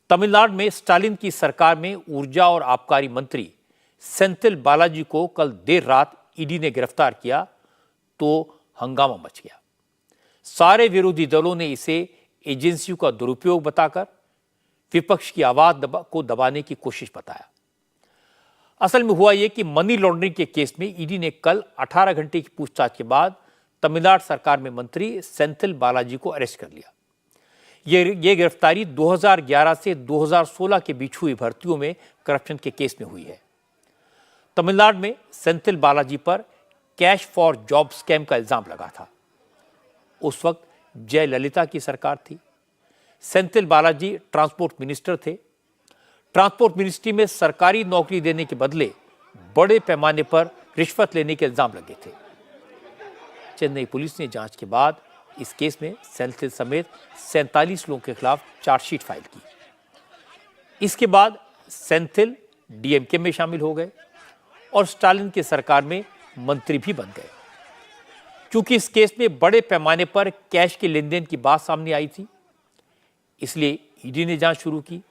तमिलनाडु में स्टालिन की सरकार में ऊर्जा और आबकारी मंत्री सेंथिल बालाजी को कल देर रात ईडी ने गिरफ्तार किया तो हंगामा मच गया। सारे विरोधी दलों ने इसे एजेंसियों का दुरुपयोग बताकर विपक्ष की आवाज को दबाने की कोशिश बताया। असल में हुआ यह कि मनी लॉन्ड्रिंग के केस में ईडी ने कल 18 घंटे की पूछताछ के बाद तमिलनाडु सरकार में मंत्री सेंथिल बालाजी को अरेस्ट कर लिया। यह गिरफ्तारी 2011 से 2016 के बीच हुई भर्तियों में करप्शन के केस में हुई है। तमिलनाडु में सेंथिल बालाजी पर कैश फॉर जॉब स्कैम का इल्जाम लगा था। उस वक्त जयललिता की सरकार थी। सेंथिल बालाजी ट्रांसपोर्ट मिनिस्टर थे। ट्रांसपोर्ट मिनिस्ट्री में सरकारी नौकरी देने के बदले बड़े पैमाने पर रिश्वत लेने के इल्जाम लगे थे। चेन्नई पुलिस ने जांच के बाद इस केस में सेंथिल समेत 47 लोगों के खिलाफ चार्जशीट फाइल की। इसके बाद सेंथिल डीएमके में शामिल हो गए और स्टालिन की सरकार में मंत्री भी बन गए। क्योंकि इस केस में बड़े पैमाने पर कैश के लेन देन की बात सामने आई थी, इसलिए ईडी ने जांच शुरू की।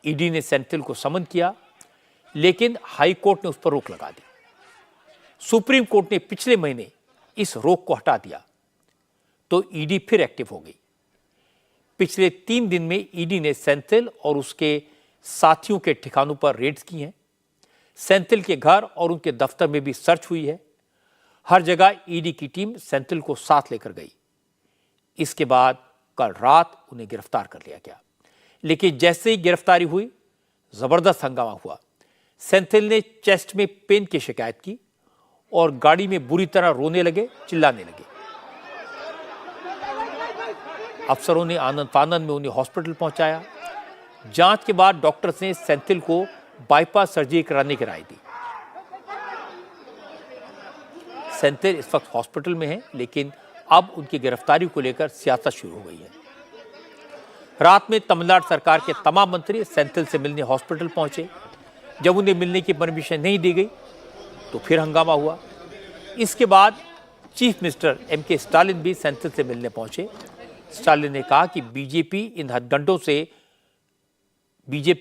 ईडी ने सेंथिल को समन किया, लेकिन हाई कोर्ट ने उस पर रोक लगा दी। सुप्रीम कोर्ट ने पिछले महीने इस रोक को हटा दिया तो ईडी फिर एक्टिव हो गई। पिछले 3 दिन में ईडी ने सेंथिल और उसके साथियों के ठिकानों पर रेड्स की हैं। सेंथिल के घर और उनके दफ्तर में भी सर्च हुई है। हर जगह ईडी की टीम सेंथिल को साथ लेकर गई। इसके बाद कल रात उन्हें गिरफ्तार कर लिया गया। लेकिन जैसे ही गिरफ्तारी हुई, जबरदस्त हंगामा हुआ। सेंथिल ने चेस्ट में पेन की शिकायत की और गाड़ी में बुरी तरह रोने लगे, चिल्लाने लगे। अफसरों ने आनंद फानंद में उन्हें हॉस्पिटल पहुंचाया। जांच के बाद डॉक्टर्स ने सेंथिल को बाईपास सर्जरी कराने की राय दी। सेंथिल इस वक्त हॉस्पिटल में है, लेकिन अब उनकी गिरफ्तारी को लेकर सियासत शुरू हो गई है। रात में तमिलनाडु सरकार के तमाम मंत्री सेंथिल से मिलने हॉस्पिटल पहुंचे। जब उन्हें मिलने की परमिशन नहीं दी गई तो फिर हंगामा हुआ। इसके बाद चीफ मिनिस्टर एमके स्टालिन भी सेंथिल से मिलने पहुंचे। स्टालिन ने कहा कि बीजेपी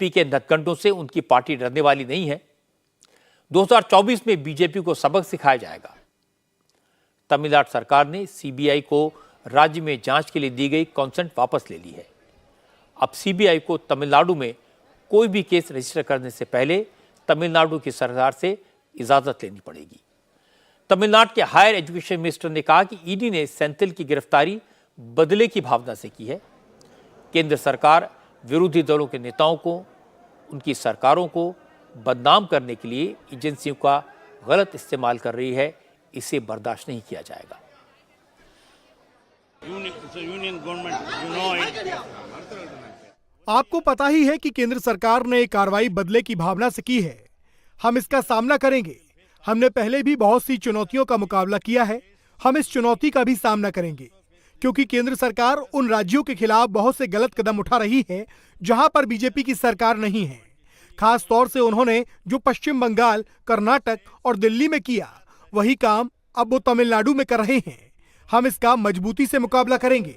के हथकंडों से उनकी पार्टी डरने वाली नहीं है। 2024 में बीजेपी को सबक सिखाया जाएगा। तमिलनाडु सरकार ने सीबीआई को राज्य में जांच के लिए दी गई कंसेंट वापस ले ली है। अब सीबीआई को तमिलनाडु में कोई भी केस रजिस्टर करने से पहले तमिलनाडु की सरकार से इजाजत लेनी पड़ेगी। तमिलनाडु के हायर एजुकेशन मिनिस्टर ने कहा कि ईडी ने सेंथिल की गिरफ्तारी बदले की भावना से की है। केंद्र सरकार विरोधी दलों के नेताओं को, उनकी सरकारों को बदनाम करने के लिए एजेंसियों का गलत इस्तेमाल कर रही है। इसे बर्दाश्त नहीं किया जाएगा। आपको पता ही है कि केंद्र सरकार ने कार्रवाई बदले की भावना से की है। हम इसका सामना करेंगे। हमने पहले भी बहुत सी चुनौतियों का मुकाबला किया है। हम इस चुनौती का भी सामना करेंगे, क्योंकि केंद्र सरकार उन राज्यों के खिलाफ बहुत से गलत कदम उठा रही है जहां पर बीजेपी की सरकार नहीं है। खास तौर से उन्होंने जो पश्चिम बंगाल, कर्नाटक और दिल्ली में किया, वही काम अब वो तमिलनाडु में कर रहे हैं। हम इसका मजबूती से मुकाबला करेंगे।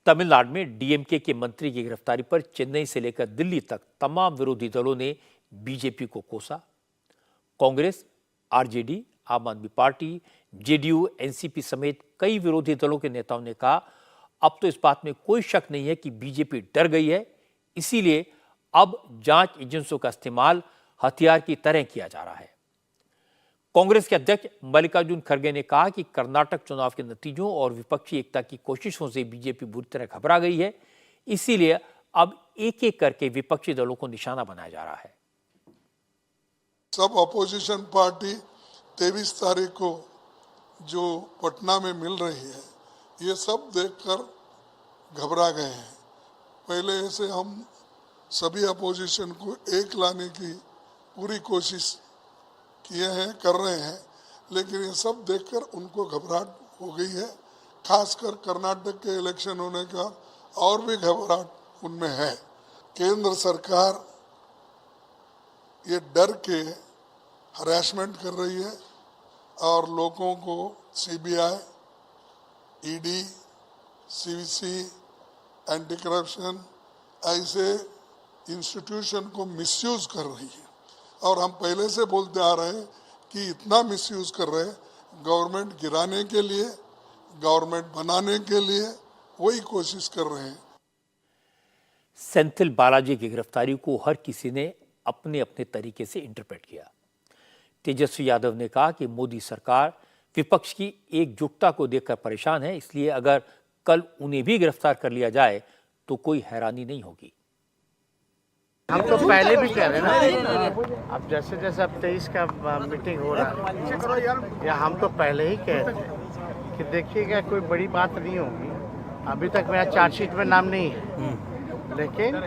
तमिलनाडु में डीएमके के मंत्री की गिरफ्तारी पर चेन्नई से लेकर दिल्ली तक तमाम विरोधी दलों ने बीजेपी को कोसा। कांग्रेस, आरजेडी, आम आदमी पार्टी, जेडीयू, एनसीपी समेत कई विरोधी दलों के नेताओं ने कहा, अब तो इस बात में कोई शक नहीं है कि बीजेपी डर गई है। इसीलिए अब जांच एजेंसियों का इस्तेमाल हथियार की तरह किया जा रहा है। कांग्रेस के अध्यक्ष मल्लिकार्जुन खड़गे ने कहा कि कर्नाटक चुनाव के नतीजों और विपक्षी एकता की कोशिशों से बीजेपी बुरी तरह घबरा गई है। इसीलिए अब एक एक करके विपक्षी दलों को निशाना बनाया जा रहा है। सब अपोजिशन पार्टी 23 तारीख को जो पटना में मिल रही है, ये सब देखकर घबरा गए हैं। पहले से हम सभी अपोजिशन को एक लाने की पूरी कोशिश किए हैं, कर रहे हैं, लेकिन ये सब देखकर उनको घबराहट हो गई है। खासकर कर्नाटक के इलेक्शन होने का और भी घबराहट उनमें है। केंद्र सरकार ये डर के हरासमेंट कर रही है और लोगों को CBI, ED, CVC anti corruption ऐसे इंस्टीट्यूशन को मिसयूज कर रही है। और हम पहले से बोलते आ रहे हैं कि इतना मिसयूज कर रहे हैं, गवर्नमेंट गिराने के लिए, गवर्नमेंट बनाने के लिए वही कोशिश कर रहे हैं। सेंथिल बालाजी की गिरफ्तारी को हर किसी ने अपने अपने तरीके से इंटरप्रेट किया। तेजस्वी यादव ने कहा कि मोदी सरकार विपक्ष की एकजुटता को देखकर परेशान है, इसलिए अगर कल उन्हें भी गिरफ्तार कर लिया जाए तो कोई हैरानी नहीं होगी। हम तो पहले भी कह रहे हैं ना, अब जैसे जैसे अब 23 का मीटिंग हो रहा है, या हम तो पहले ही कह रहे हैं कि देखिएगा कोई बड़ी बात नहीं होगी। अभी तक मेरा चार्जशीट में नाम नहीं है, लेकिन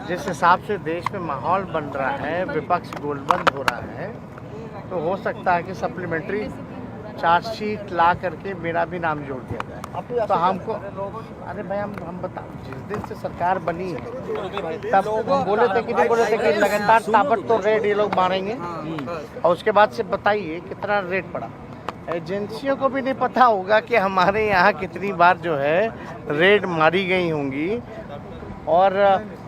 जिस हिसाब से देश में माहौल बन रहा है, विपक्ष गोलबंद हो रहा है, तो हो सकता है कि सप्लीमेंट्री चार्जशीट ला करके मेरा भी नाम जोड़ दिया जाए। तो हमको, अरे भाई हम बता, जिस दिन से सरकार बनी है तब हम बोले थे कि नहीं बोले थे कि लगातार ताबड़तोड़ रेड ये लोग मारेंगे, और उसके बाद से बताइए कितना रेड पड़ा। एजेंसियों को भी नहीं पता होगा कि हमारे यहाँ कितनी बार जो है रेड मारी गई होंगी, और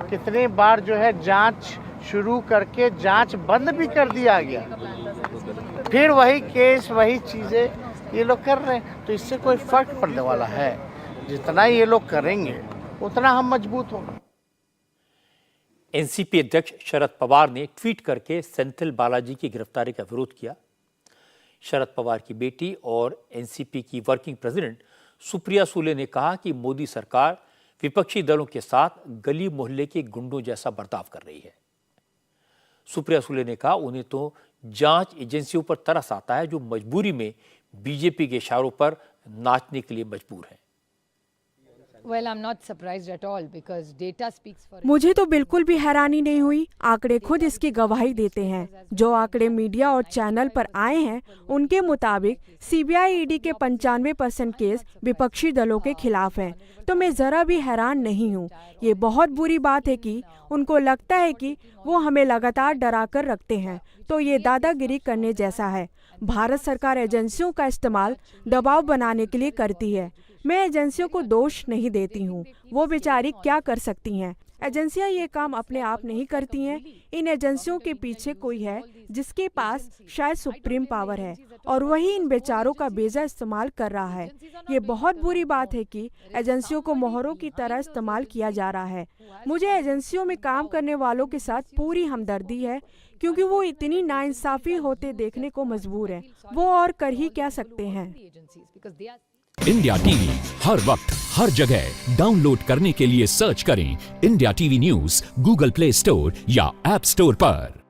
कितनी बार जो है जांच शुरू करके जांच बंद भी कर दिया गया, फिर वही केस वही चीज़ें ये लोग कर रहे हैं। तो इससे कोई फर्क पड़ने वाला है? जितना ये लोग करेंगे उतना हम मजबूत होंगे। एनसीपी अध्यक्ष शरद पवार ने ट्वीट करके सेंथिल बालाजी की गिरफ्तारी का विरोध किया। शरद पवार की बेटी और एनसीपी की वर्किंग प्रेसिडेंट सुप्रिया सुले ने कहा कि मोदी सरकार विपक्षी दलों के साथ गली मोहल्ले के गुंडों जैसा बर्ताव कर रही है। सुप्रिया सुले ने कहा उन्हें तो जांच एजेंसियों पर तरस आता है, जो मजबूरी में बीजेपी के इशारों पर नाचने के लिए मजबूर है। Well, I'm not surprised at all because data speaks for. मुझे तो बिल्कुल भी हैरानी नहीं हुई, आंकड़े खुद इसकी गवाही देते हैं। जो आंकड़े मीडिया और चैनल पर आए हैं उनके मुताबिक सीबीआई ईडी के 95% केस विपक्षी दलों के खिलाफ हैं, तो मैं जरा भी हैरान नहीं हूँ। ये बहुत बुरी बात है कि उनको लगता है कि वो हमें लगातार डरा कर रखते हैं, तो ये दादागिरी करने जैसा है। भारत सरकार एजेंसियों का इस्तेमाल दबाव बनाने के लिए करती है। मैं एजेंसियों को दोष नहीं देती हूँ, वो बेचारी क्या कर सकती हैं। एजेंसियां ये काम अपने आप नहीं करती हैं। इन एजेंसियों के पीछे कोई है जिसके पास शायद सुप्रीम पावर है, और वही इन बेचारों का बेजा इस्तेमाल कर रहा है। ये बहुत बुरी बात है कि एजेंसियों को मोहरों की तरह इस्तेमाल किया जा रहा है। मुझे एजेंसियों में काम करने वालों के साथ पूरी हमदर्दी है, क्योंकि वो इतनी नाइंसाफी होते देखने को मजबूर हैं। वो और कर ही क्या सकते हैं। इंडिया टीवी हर वक्त हर जगह डाउनलोड करने के लिए सर्च करें India TV news Google play store या ऐप स्टोर पर।